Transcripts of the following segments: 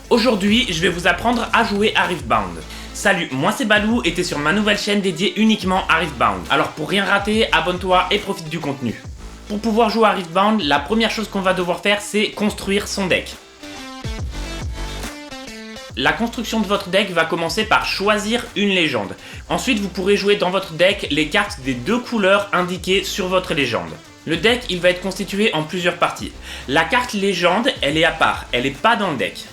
Aujourd'hui, je vais vous apprendre à jouer à Riftbound. Salut, moi c'est Balou et t'es sur ma nouvelle chaîne dédiée uniquement à Riftbound. Alors pour rien rater, abonne-toi et profite du contenu. Pour pouvoir jouer à Riftbound, la première chose qu'on va devoir faire, c'est construire son deck. La construction de votre deck va commencer par choisir une légende. Ensuite, vous pourrez jouer dans votre deck les cartes des deux couleurs indiquées sur votre légende. Le deck, il va être constitué en plusieurs parties. La carte légende, elle est à part, elle n'est pas dans le deck.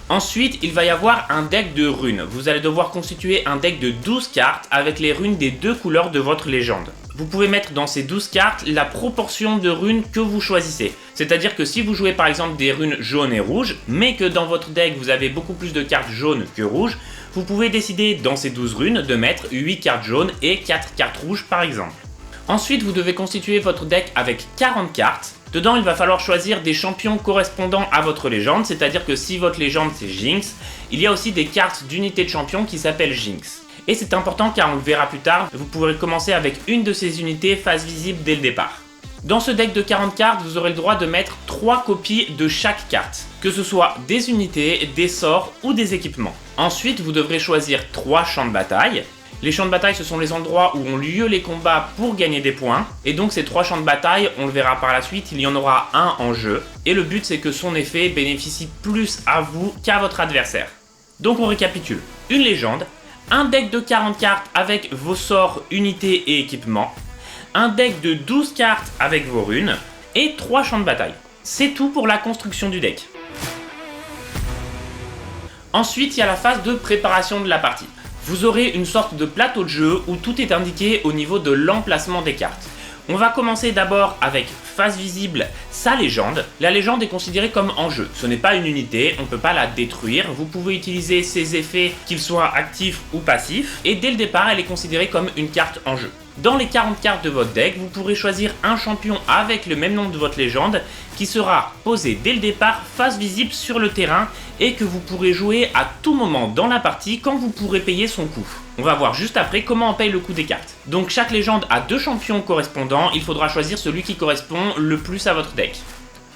Ensuite, il va y avoir un deck de runes. Vous allez devoir constituer un deck de 12 cartes avec les runes des deux couleurs de votre légende. Vous pouvez mettre dans ces 12 cartes la proportion de runes que vous choisissez. C'est-à-dire que si vous jouez par exemple des runes jaunes et rouges, mais que dans votre deck vous avez beaucoup plus de cartes jaunes que rouges, vous pouvez décider dans ces 12 runes de mettre 8 cartes jaunes et 4 cartes rouges par exemple. Ensuite, vous devez constituer votre deck avec 40 cartes. Dedans, il va falloir choisir des champions correspondant à votre légende, c'est-à-dire que si votre légende c'est Jinx, il y a aussi des cartes d'unité de champion qui s'appellent Jinx. Et c'est important car on le verra plus tard, vous pourrez commencer avec une de ces unités face visible dès le départ. Dans ce deck de 40 cartes, vous aurez le droit de mettre 3 copies de chaque carte, que ce soit des unités, des sorts ou des équipements. Ensuite, vous devrez choisir 3 champs de bataille. Les champs de bataille, ce sont les endroits où ont lieu les combats pour gagner des points. Et donc ces 3 champs de bataille, on le verra par la suite, il y en aura un en jeu. Et le but, c'est que son effet bénéficie plus à vous qu'à votre adversaire. Donc on récapitule. Une légende, un deck de 40 cartes avec vos sorts, unités et équipements, un deck de 12 cartes avec vos runes, et 3 champs de bataille. C'est tout pour la construction du deck. Ensuite, il y a la phase de préparation de la partie. Vous aurez une sorte de plateau de jeu où tout est indiqué au niveau de l'emplacement des cartes. On va commencer d'abord avec face visible sa légende. La légende est considérée comme en jeu. Ce n'est pas une unité, on ne peut pas la détruire. Vous pouvez utiliser ses effets, qu'ils soient actifs ou passifs. Et dès le départ, elle est considérée comme une carte en jeu. Dans les 40 cartes de votre deck, vous pourrez choisir un champion avec le même nom de votre légende qui sera posé dès le départ face visible sur le terrain et que vous pourrez jouer à tout moment dans la partie quand vous pourrez payer son coût. On va voir juste après comment on paye le coût des cartes. Donc chaque légende a 2 champions correspondants, il faudra choisir celui qui correspond le plus à votre deck.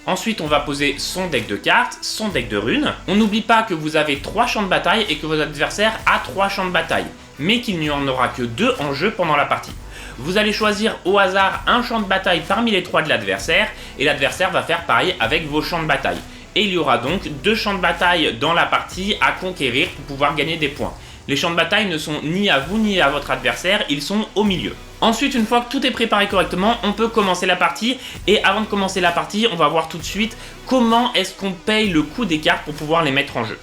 Ensuite, on va poser son deck de cartes, son deck de runes. On n'oublie pas que vous avez 3 champs de bataille et que votre adversaire a 3 champs de bataille, mais qu'il n'y en aura que 2 en jeu pendant la partie. Vous allez choisir au hasard un champ de bataille parmi les 3 de l'adversaire, et l'adversaire va faire pareil avec vos champs de bataille. Et il y aura donc 2 champs de bataille dans la partie à conquérir pour pouvoir gagner des points. Les champs de bataille ne sont ni à vous ni à votre adversaire, ils sont au milieu. Ensuite, une fois que tout est préparé correctement, on peut commencer la partie. Et avant de commencer la partie, on va voir tout de suite comment est-ce qu'on paye le coût des cartes pour pouvoir les mettre en jeu.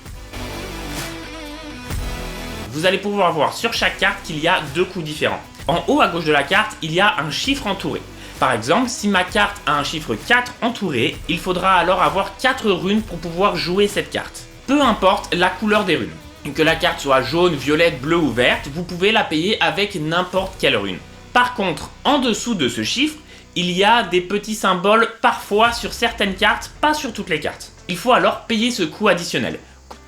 Vous allez pouvoir voir sur chaque carte qu'il y a 2 coûts différents. En haut à gauche de la carte, il y a un chiffre entouré. Par exemple, si ma carte a un chiffre 4 entouré, il faudra alors avoir 4 runes pour pouvoir jouer cette carte. Peu importe la couleur des runes. Que la carte soit jaune, violette, bleue ou verte, vous pouvez la payer avec n'importe quelle rune. Par contre, en dessous de ce chiffre, il y a des petits symboles parfois sur certaines cartes, pas sur toutes les cartes. Il faut alors payer ce coût additionnel.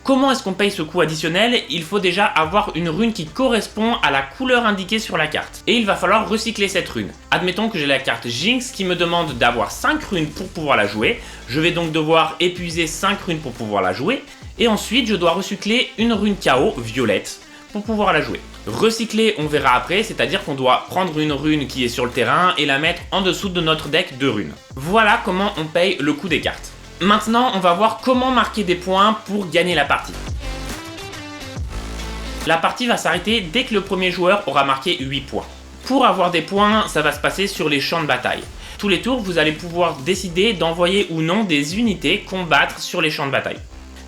Comment est-ce qu'on paye ce coût additionnel? Il faut déjà avoir une rune qui correspond à la couleur indiquée sur la carte. Et il va falloir recycler cette rune. Admettons que j'ai la carte Jinx qui me demande d'avoir 5 runes pour pouvoir la jouer. Je vais donc devoir épuiser 5 runes pour pouvoir la jouer. Et ensuite, je dois recycler une rune KO, violette, pour pouvoir la jouer. Recycler, on verra après, c'est-à-dire qu'on doit prendre une rune qui est sur le terrain et la mettre en dessous de notre deck de runes. Voilà comment on paye le coût des cartes. Maintenant, on va voir comment marquer des points pour gagner la partie. La partie va s'arrêter dès que le premier joueur aura marqué 8 points. Pour avoir des points, ça va se passer sur les champs de bataille. Tous les tours, vous allez pouvoir décider d'envoyer ou non des unités combattre sur les champs de bataille.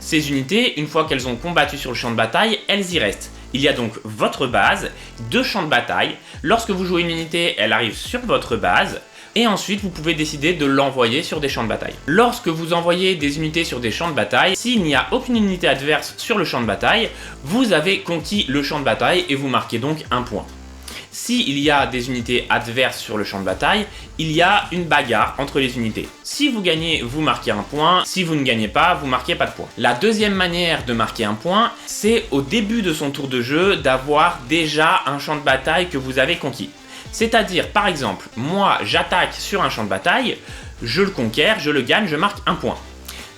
Ces unités, une fois qu'elles ont combattu sur le champ de bataille, elles y restent. Il y a donc votre base, 2 champs de bataille. Lorsque vous jouez une unité, elle arrive sur votre base. Et ensuite, vous pouvez décider de l'envoyer sur des champs de bataille. Lorsque vous envoyez des unités sur des champs de bataille, s'il n'y a aucune unité adverse sur le champ de bataille, vous avez conquis le champ de bataille et vous marquez donc un point. S'il y a des unités adverses sur le champ de bataille, il y a une bagarre entre les unités. Si vous gagnez, vous marquez un point. Si vous ne gagnez pas, vous marquez pas de point. La deuxième manière de marquer un point, c'est au début de son tour de jeu d'avoir déjà un champ de bataille que vous avez conquis. C'est-à-dire, par exemple, moi j'attaque sur un champ de bataille, je le conquiers, je le gagne, je marque un point.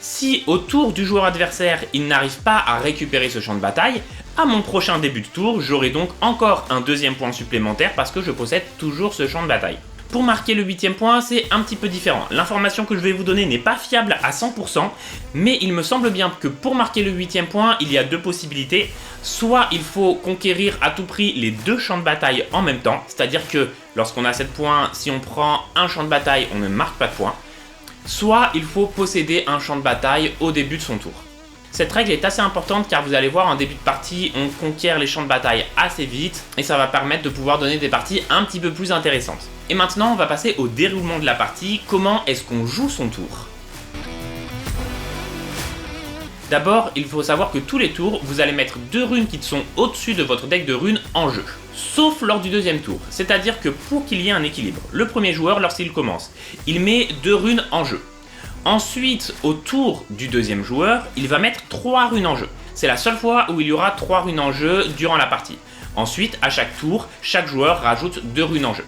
Si au tour du joueur adversaire, il n'arrive pas à récupérer ce champ de bataille, à mon prochain début de tour, j'aurai donc encore un deuxième point supplémentaire parce que je possède toujours ce champ de bataille. Pour marquer le 8e point, c'est un petit peu différent. L'information que je vais vous donner n'est pas fiable à 100%, mais il me semble bien que pour marquer le 8e point, il y a deux possibilités. Soit il faut conquérir à tout prix les deux champs de bataille en même temps, c'est-à-dire que lorsqu'on a 7 points, si on prend un champ de bataille, on ne marque pas de points. Soit il faut posséder un champ de bataille au début de son tour. Cette règle est assez importante car vous allez voir en début de partie, on conquiert les champs de bataille assez vite et ça va permettre de pouvoir donner des parties un petit peu plus intéressantes. Et maintenant on va passer au déroulement de la partie, comment est-ce qu'on joue son tour. D'abord, il faut savoir que tous les tours, vous allez mettre 2 runes qui sont au-dessus de votre deck de runes en jeu. Sauf lors du deuxième tour, c'est-à-dire que pour qu'il y ait un équilibre, le premier joueur, lorsqu'il commence, il met 2 runes en jeu. Ensuite, au tour du deuxième joueur, il va mettre 3 runes en jeu. C'est la seule fois où il y aura 3 runes en jeu durant la partie. Ensuite, à chaque tour, chaque joueur rajoute 2 runes en jeu.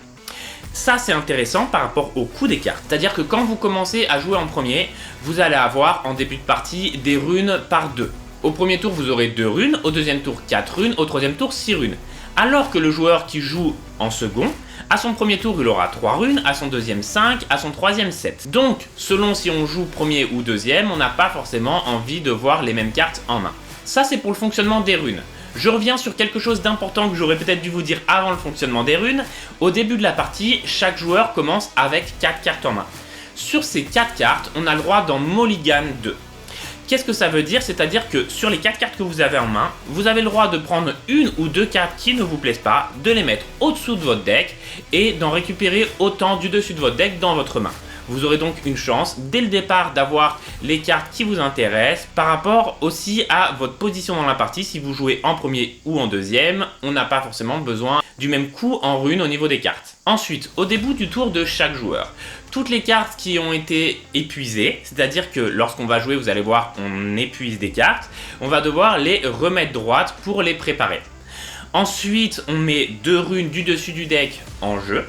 Ça, c'est intéressant par rapport au coût des cartes. C'est-à-dire que quand vous commencez à jouer en premier, vous allez avoir en début de partie des runes par 2. Au premier tour, vous aurez 2 runes, au deuxième tour 4 runes, au troisième tour 6 runes. Alors que le joueur qui joue en second, à son premier tour, il aura 3 runes, à son deuxième 5, à son troisième 7. Donc, selon si on joue premier ou deuxième, on n'a pas forcément envie de voir les mêmes cartes en main. Ça, c'est pour le fonctionnement des runes. Je reviens sur quelque chose d'important que j'aurais peut-être dû vous dire avant le fonctionnement des runes. Au début de la partie, chaque joueur commence avec 4 cartes en main. Sur ces 4 cartes, on a le droit d'en mulligan 2. Qu'est-ce que ça veut dire? C'est-à-dire que sur les 4 cartes que vous avez en main, vous avez le droit de prendre une ou 2 cartes qui ne vous plaisent pas, de les mettre au-dessous de votre deck et d'en récupérer autant du dessus de votre deck dans votre main. Vous aurez donc une chance dès le départ d'avoir les cartes qui vous intéressent par rapport aussi à votre position dans la partie. Si vous jouez en premier ou en deuxième, on n'a pas forcément besoin du même coup en runes au niveau des cartes. Ensuite, au début du tour de chaque joueur, toutes les cartes qui ont été épuisées, c'est-à-dire que lorsqu'on va jouer, vous allez voir, on épuise des cartes, on va devoir les remettre droites pour les préparer. Ensuite, on met 2 runes du dessus du deck en jeu.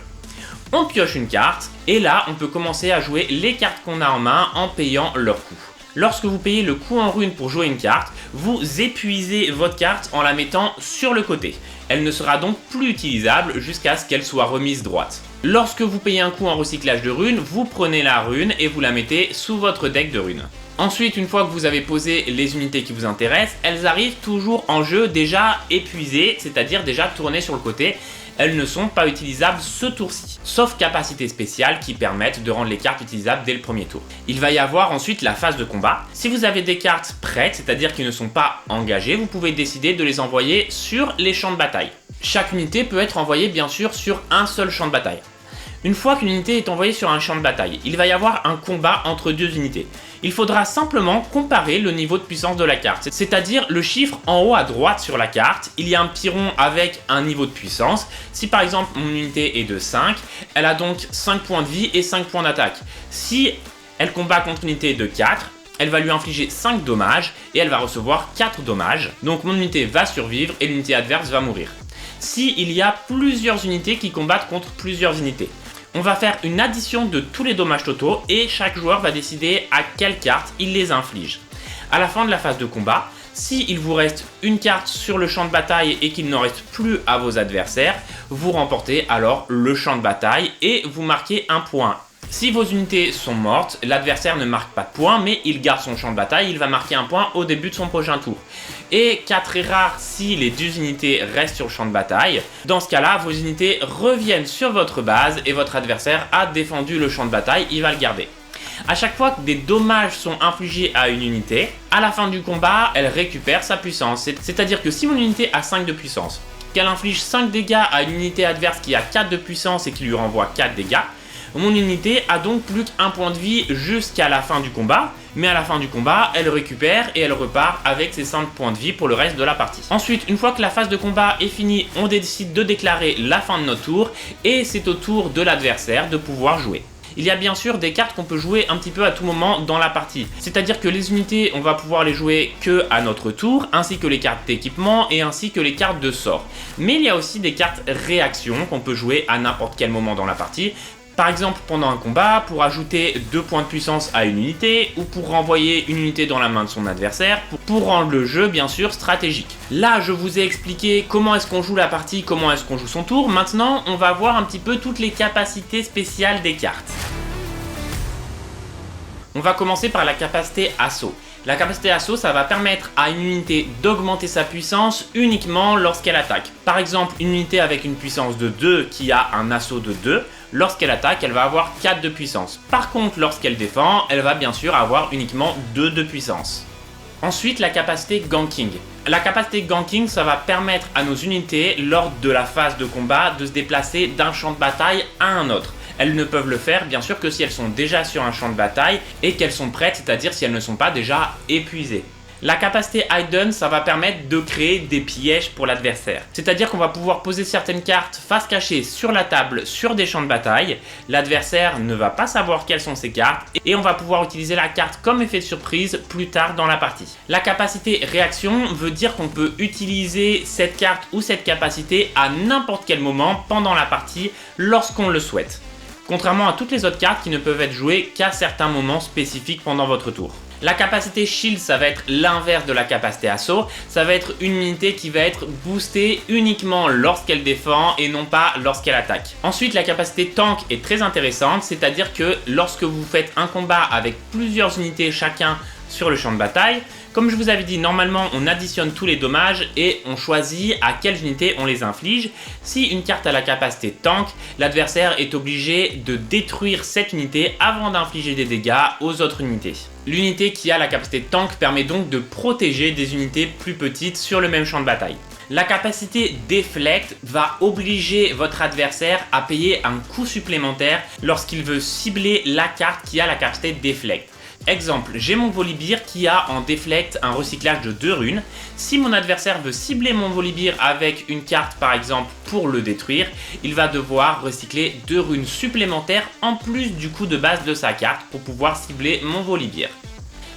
On pioche une carte, et là, on peut commencer à jouer les cartes qu'on a en main en payant leur coût. Lorsque vous payez le coût en runes pour jouer une carte, vous épuisez votre carte en la mettant sur le côté. Elle ne sera donc plus utilisable jusqu'à ce qu'elle soit remise droite. Lorsque vous payez un coût en recyclage de runes, vous prenez la rune et vous la mettez sous votre deck de runes. Ensuite, une fois que vous avez posé les unités qui vous intéressent, elles arrivent toujours en jeu déjà épuisées, c'est-à-dire déjà tournées sur le côté. Elles ne sont pas utilisables ce tour-ci, sauf capacités spéciales qui permettent de rendre les cartes utilisables dès le premier tour. Il va y avoir ensuite la phase de combat. Si vous avez des cartes prêtes, c'est-à-dire qui ne sont pas engagées, vous pouvez décider de les envoyer sur les champs de bataille. Chaque unité peut être envoyée bien sûr sur un seul champ de bataille. Une fois qu'une unité est envoyée sur un champ de bataille, il va y avoir un combat entre 2 unités. Il faudra simplement comparer le niveau de puissance de la carte, c'est-à-dire le chiffre en haut à droite sur la carte, il y a un petit rond avec un niveau de puissance. Si par exemple mon unité est de 5, elle a donc 5 points de vie et 5 points d'attaque. Si elle combat contre une unité de 4, elle va lui infliger 5 dommages et elle va recevoir 4 dommages. Donc mon unité va survivre et l'unité adverse va mourir. Si il y a plusieurs unités qui combattent contre plusieurs unités, on va faire une addition de tous les dommages totaux et chaque joueur va décider à quelle carte il les inflige. À la fin de la phase de combat, s'il vous reste une carte sur le champ de bataille et qu'il n'en reste plus à vos adversaires, vous remportez alors le champ de bataille et vous marquez un point. Si vos unités sont mortes, l'adversaire ne marque pas de points, mais il garde son champ de bataille, il va marquer un point au début de son prochain tour. Et cas très rare, si les 2 unités restent sur le champ de bataille, dans ce cas-là, vos unités reviennent sur votre base et votre adversaire a défendu le champ de bataille, il va le garder. À chaque fois que des dommages sont infligés à une unité, à la fin du combat, elle récupère sa puissance. C'est-à-dire que si mon unité a 5 de puissance, qu'elle inflige 5 dégâts à une unité adverse qui a 4 de puissance et qui lui renvoie 4 dégâts, mon unité a donc plus qu'un point de vie jusqu'à la fin du combat, mais à la fin du combat, elle récupère et elle repart avec ses 5 points de vie pour le reste de la partie. Ensuite, une fois que la phase de combat est finie, on décide de déclarer la fin de notre tour et c'est au tour de l'adversaire de pouvoir jouer. Il y a bien sûr des cartes qu'on peut jouer un petit peu à tout moment dans la partie. C'est-à-dire que les unités, on va pouvoir les jouer que à notre tour, ainsi que les cartes d'équipement et ainsi que les cartes de sort. Mais il y a aussi des cartes réaction qu'on peut jouer à n'importe quel moment dans la partie. Par exemple pendant un combat, pour ajouter 2 points de puissance à une unité, ou pour renvoyer une unité dans la main de son adversaire, pour rendre le jeu bien sûr stratégique. Là je vous ai expliqué comment est-ce qu'on joue la partie, comment est-ce qu'on joue son tour. Maintenant on va voir un petit peu toutes les capacités spéciales des cartes. On va commencer par la capacité assaut. La capacité assaut, ça va permettre à une unité d'augmenter sa puissance uniquement lorsqu'elle attaque. Par exemple, une unité avec une puissance de 2 qui a un assaut de 2, lorsqu'elle attaque, elle va avoir 4 de puissance. Par contre, lorsqu'elle défend, elle va bien sûr avoir uniquement 2 de puissance. Ensuite, la capacité ganking. La capacité ganking, ça va permettre à nos unités, lors de la phase de combat, de se déplacer d'un champ de bataille à un autre. Elles ne peuvent le faire bien sûr que si elles sont déjà sur un champ de bataille et qu'elles sont prêtes, c'est-à-dire si elles ne sont pas déjà épuisées. La capacité Hidden, ça va permettre de créer des pièges pour l'adversaire. C'est-à-dire qu'on va pouvoir poser certaines cartes face cachée sur la table, sur des champs de bataille. L'adversaire ne va pas savoir quelles sont ces cartes et on va pouvoir utiliser la carte comme effet de surprise plus tard dans la partie. La capacité réaction veut dire qu'on peut utiliser cette carte ou cette capacité à n'importe quel moment pendant la partie lorsqu'on le souhaite. Contrairement à toutes les autres cartes qui ne peuvent être jouées qu'à certains moments spécifiques pendant votre tour. La capacité Shield, ça va être l'inverse de la capacité Assaut, ça va être une unité qui va être boostée uniquement lorsqu'elle défend et non pas lorsqu'elle attaque. Ensuite, la capacité Tank est très intéressante, c'est-à-dire que lorsque vous faites un combat avec plusieurs unités chacun sur le champ de bataille, comme je vous avais dit, normalement on additionne tous les dommages et on choisit à quelles unités on les inflige. Si une carte a la capacité tank, l'adversaire est obligé de détruire cette unité avant d'infliger des dégâts aux autres unités. L'unité qui a la capacité tank permet donc de protéger des unités plus petites sur le même champ de bataille. La capacité Deflect va obliger votre adversaire à payer un coût supplémentaire lorsqu'il veut cibler la carte qui a la capacité Deflect. Exemple, j'ai mon Volibear qui a en Deflect un recyclage de 2 runes. Si mon adversaire veut cibler mon Volibear avec une carte par exemple pour le détruire, il va devoir recycler 2 runes supplémentaires en plus du coût de base de sa carte pour pouvoir cibler mon Volibear.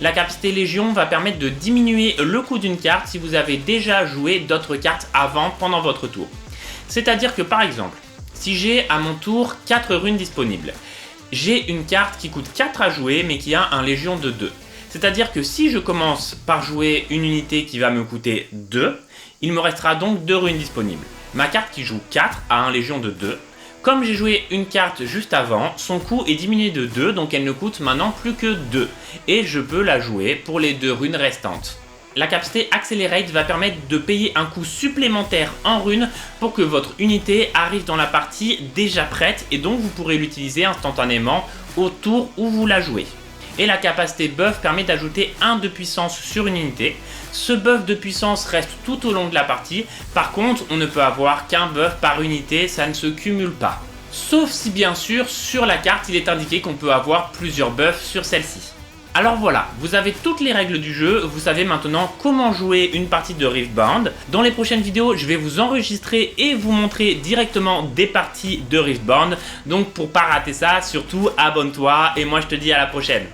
La capacité Légion va permettre de diminuer le coût d'une carte si vous avez déjà joué d'autres cartes avant pendant votre tour. C'est-à-dire que par exemple, si j'ai à mon tour 4 runes disponibles, j'ai une carte qui coûte 4 à jouer mais qui a un Légion de 2. C'est-à-dire que si je commence par jouer une unité qui va me coûter 2, il me restera donc 2 runes disponibles. Ma carte qui joue 4 a un Légion de 2. Comme j'ai joué une carte juste avant, son coût est diminué de 2, donc elle ne coûte maintenant plus que 2. Et je peux la jouer pour les 2 runes restantes. La capacité Accelerate va permettre de payer un coût supplémentaire en runes pour que votre unité arrive dans la partie déjà prête et donc vous pourrez l'utiliser instantanément au tour où vous la jouez. Et la capacité Buff permet d'ajouter 1 de puissance sur une unité. Ce buff de puissance reste tout au long de la partie, par contre on ne peut avoir qu'un buff par unité, ça ne se cumule pas. Sauf si bien sûr sur la carte il est indiqué qu'on peut avoir plusieurs buffs sur celle-ci. Alors voilà, vous avez toutes les règles du jeu, vous savez maintenant comment jouer une partie de Riftbound. Dans les prochaines vidéos, je vais vous enregistrer et vous montrer directement des parties de Riftbound. Donc pour pas rater ça, surtout abonne-toi et moi je te dis à la prochaine.